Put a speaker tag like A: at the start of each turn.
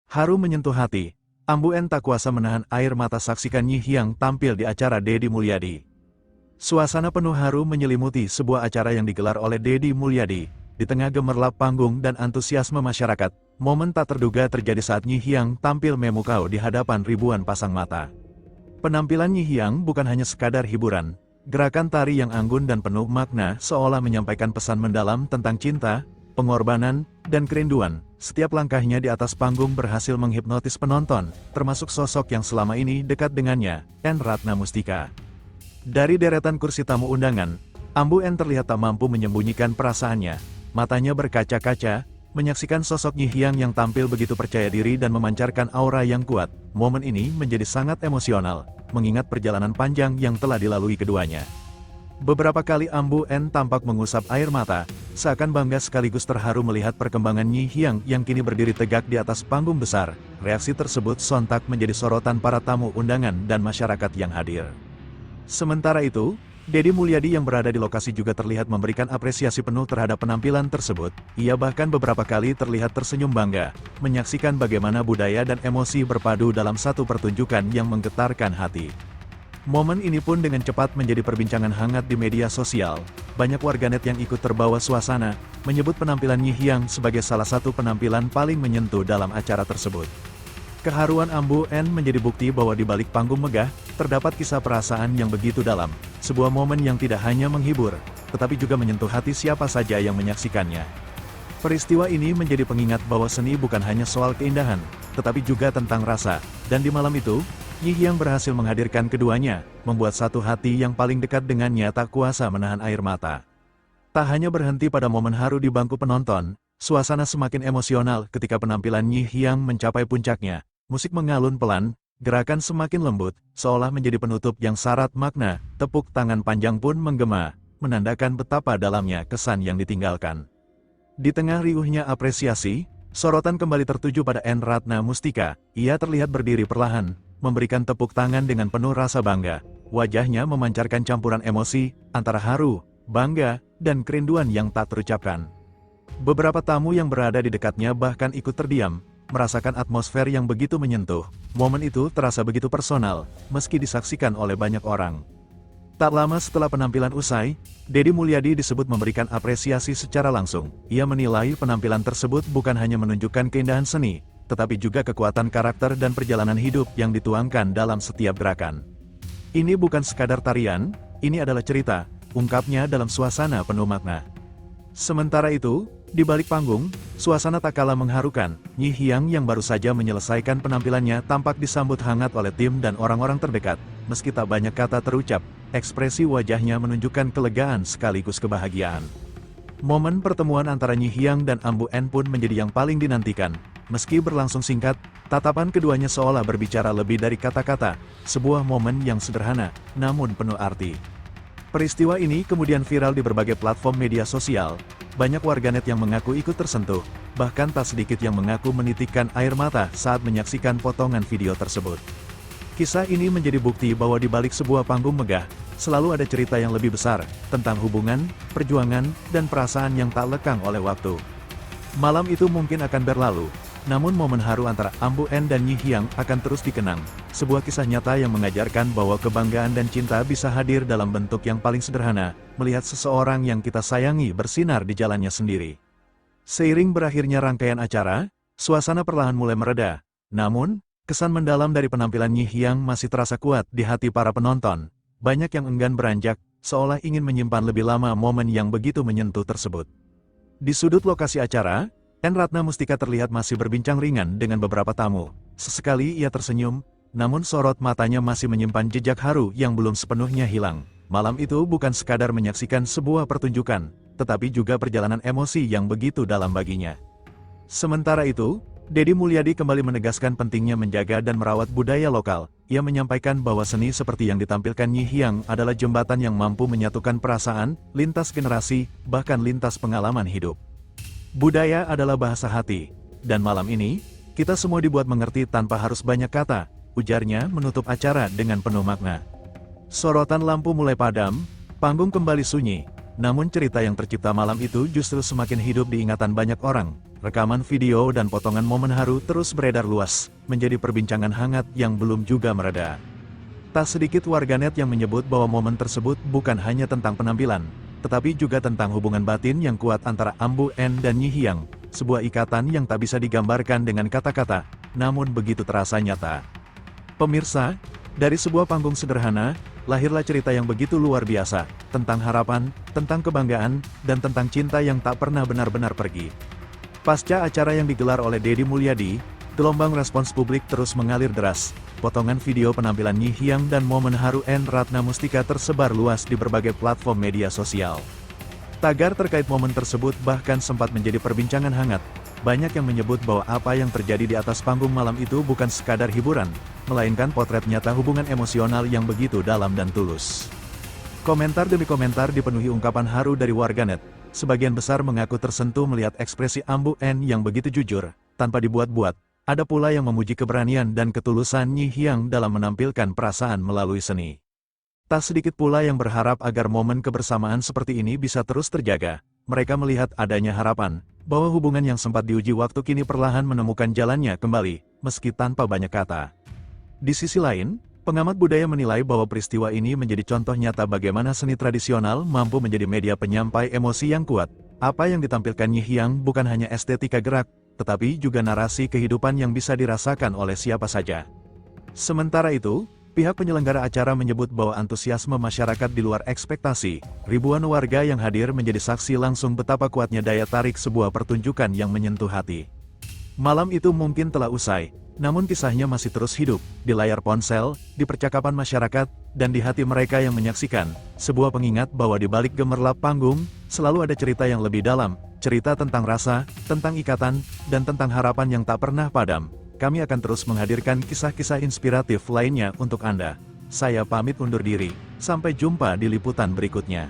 A: Haru menyentuh hati. Ambu En tak kuasa menahan air mata saksikan Nyi Hyang tampil di acara Deddy Mulyadi. Suasana penuh haru menyelimuti sebuah acara yang digelar oleh Deddy Mulyadi. Di tengah gemerlap panggung dan antusiasme masyarakat, momen tak terduga terjadi saat Nyi Hyang tampil memukau di hadapan ribuan pasang mata. Penampilan Nyi Hyang bukan hanya sekadar hiburan. Gerakan tari yang anggun dan penuh makna seolah menyampaikan pesan mendalam tentang cinta, pengorbanan, dan kerinduan. Setiap langkahnya di atas panggung berhasil menghipnotis penonton, termasuk sosok yang selama ini dekat dengannya, En Ratnamustika. Dari deretan kursi tamu undangan, Ambu En terlihat tak mampu menyembunyikan perasaannya. Matanya berkaca-kaca, menyaksikan sosok Nyi Hyang yang tampil begitu percaya diri dan memancarkan aura yang kuat. Momen ini menjadi sangat emosional, mengingat perjalanan panjang yang telah dilalui keduanya. Beberapa kali Ambu En tampak mengusap air mata, seakan bangga sekaligus terharu melihat perkembangan Nyi Hyang yang kini berdiri tegak di atas panggung besar. Reaksi tersebut sontak menjadi sorotan para tamu undangan dan masyarakat yang hadir. Sementara itu, Deddy Mulyadi yang berada di lokasi juga terlihat memberikan apresiasi penuh terhadap penampilan tersebut. Ia bahkan beberapa kali terlihat tersenyum bangga, menyaksikan bagaimana budaya dan emosi berpadu dalam satu pertunjukan yang menggetarkan hati. Momen ini pun dengan cepat menjadi perbincangan hangat di media sosial. Banyak warganet yang ikut terbawa suasana, menyebut penampilan Nyi Hyang sebagai salah satu penampilan paling menyentuh dalam acara tersebut. Keharuan Ambu En menjadi bukti bahwa di balik panggung megah, terdapat kisah perasaan yang begitu dalam. Sebuah momen yang tidak hanya menghibur, tetapi juga menyentuh hati siapa saja yang menyaksikannya. Peristiwa ini menjadi pengingat bahwa seni bukan hanya soal keindahan, tetapi juga tentang rasa. Dan di malam itu, Nyi Hyang berhasil menghadirkan keduanya, membuat satu hati yang paling dekat dengannya tak kuasa menahan air mata. Tak hanya berhenti pada momen haru di bangku penonton, suasana semakin emosional ketika penampilan Nyi Hyang mencapai puncaknya. Musik mengalun pelan, gerakan semakin lembut, seolah menjadi penutup yang syarat makna. Tepuk tangan panjang pun menggema, menandakan betapa dalamnya kesan yang ditinggalkan. Di tengah riuhnya apresiasi, sorotan kembali tertuju pada En Ratnamustika. Ia terlihat berdiri perlahan, memberikan tepuk tangan dengan penuh rasa bangga. Wajahnya memancarkan campuran emosi, antara haru, bangga, dan kerinduan yang tak terucapkan. Beberapa tamu yang berada di dekatnya bahkan ikut terdiam, merasakan atmosfer yang begitu menyentuh. Momen itu terasa begitu personal, meski disaksikan oleh banyak orang. Tak lama setelah penampilan usai, Deddy Mulyadi disebut memberikan apresiasi secara langsung. Ia menilai penampilan tersebut bukan hanya menunjukkan keindahan seni, tetapi juga kekuatan karakter dan perjalanan hidup yang dituangkan dalam setiap gerakan. Ini bukan sekadar tarian, ini adalah cerita, ungkapnya dalam suasana penuh makna. Sementara itu, di balik panggung, suasana tak kalah mengharukan. Nyi Hyang yang baru saja menyelesaikan penampilannya tampak disambut hangat oleh tim dan orang-orang terdekat. Meski tak banyak kata terucap, ekspresi wajahnya menunjukkan kelegaan sekaligus kebahagiaan. Momen pertemuan antara Nyi Hyang dan Ambu En pun menjadi yang paling dinantikan. Meski berlangsung singkat, tatapan keduanya seolah berbicara lebih dari kata-kata. Sebuah momen yang sederhana, namun penuh arti. Peristiwa ini kemudian viral di berbagai platform media sosial. Banyak warganet yang mengaku ikut tersentuh, bahkan tak sedikit yang mengaku menitikkan air mata saat menyaksikan potongan video tersebut. Kisah ini menjadi bukti bahwa di balik sebuah panggung megah, selalu ada cerita yang lebih besar, tentang hubungan, perjuangan, dan perasaan yang tak lekang oleh waktu. Malam itu mungkin akan berlalu, namun momen haru antara Ambu En dan Nyi Hyang akan terus dikenang. Sebuah kisah nyata yang mengajarkan bahwa kebanggaan dan cinta bisa hadir dalam bentuk yang paling sederhana, melihat seseorang yang kita sayangi bersinar di jalannya sendiri. Seiring berakhirnya rangkaian acara, suasana perlahan mulai mereda. Namun, kesan mendalam dari penampilan Nyi Hyang masih terasa kuat di hati para penonton. Banyak yang enggan beranjak, seolah ingin menyimpan lebih lama momen yang begitu menyentuh tersebut. Di sudut lokasi acara, En Ratnamustika terlihat masih berbincang ringan dengan beberapa tamu. Sesekali ia tersenyum, namun sorot matanya masih menyimpan jejak haru yang belum sepenuhnya hilang. Malam itu bukan sekadar menyaksikan sebuah pertunjukan, tetapi juga perjalanan emosi yang begitu dalam baginya. Sementara itu, Deddy Mulyadi kembali menegaskan pentingnya menjaga dan merawat budaya lokal. Ia menyampaikan bahwa seni seperti yang ditampilkan Nyi Hyang adalah jembatan yang mampu menyatukan perasaan, lintas generasi, bahkan lintas pengalaman hidup. Budaya adalah bahasa hati, dan malam ini, kita semua dibuat mengerti tanpa harus banyak kata, ujarnya menutup acara dengan penuh makna. Sorotan lampu mulai padam, panggung kembali sunyi, namun cerita yang tercipta malam itu justru semakin hidup di ingatan banyak orang. Rekaman video dan potongan momen haru terus beredar luas, menjadi perbincangan hangat yang belum juga mereda. Tak sedikit warganet yang menyebut bahwa momen tersebut bukan hanya tentang penampilan, tetapi juga tentang hubungan batin yang kuat antara Ambu N dan Nyi Hyang, sebuah ikatan yang tak bisa digambarkan dengan kata-kata, namun begitu terasa nyata. Pemirsa, dari sebuah panggung sederhana, lahirlah cerita yang begitu luar biasa, tentang harapan, tentang kebanggaan, dan tentang cinta yang tak pernah benar-benar pergi. Pasca acara yang digelar oleh Deddy Mulyadi, gelombang respons publik terus mengalir deras. Potongan video penampilan Nyi Hyang dan momen haru N Ratna Mustika tersebar luas di berbagai platform media sosial. Tagar terkait momen tersebut bahkan sempat menjadi perbincangan hangat. Banyak yang menyebut bahwa apa yang terjadi di atas panggung malam itu bukan sekadar hiburan, melainkan potret nyata hubungan emosional yang begitu dalam dan tulus. Komentar demi komentar dipenuhi ungkapan haru dari warganet. Sebagian besar mengaku tersentuh melihat ekspresi Ambu N yang begitu jujur, tanpa dibuat-buat. Ada pula yang memuji keberanian dan ketulusan Nyi Hyang dalam menampilkan perasaan melalui seni. Tak sedikit pula yang berharap agar momen kebersamaan seperti ini bisa terus terjaga. Mereka melihat adanya harapan, bahwa hubungan yang sempat diuji waktu kini perlahan menemukan jalannya kembali, meski tanpa banyak kata. Di sisi lain, pengamat budaya menilai bahwa peristiwa ini menjadi contoh nyata bagaimana seni tradisional mampu menjadi media penyampai emosi yang kuat. Apa yang ditampilkan Nyi Hyang bukan hanya estetika gerak, tetapi juga narasi kehidupan yang bisa dirasakan oleh siapa saja. Sementara itu, pihak penyelenggara acara menyebut bahwa antusiasme masyarakat di luar ekspektasi. Ribuan warga yang hadir menjadi saksi langsung betapa kuatnya daya tarik sebuah pertunjukan yang menyentuh hati. Malam itu mungkin telah usai, namun kisahnya masih terus hidup, di layar ponsel, di percakapan masyarakat, dan di hati mereka yang menyaksikan. Sebuah pengingat bahwa di balik gemerlap panggung, selalu ada cerita yang lebih dalam, cerita tentang rasa, tentang ikatan, dan tentang harapan yang tak pernah padam. Kami akan terus menghadirkan kisah-kisah inspiratif lainnya untuk Anda. Saya pamit undur diri, sampai jumpa di liputan berikutnya.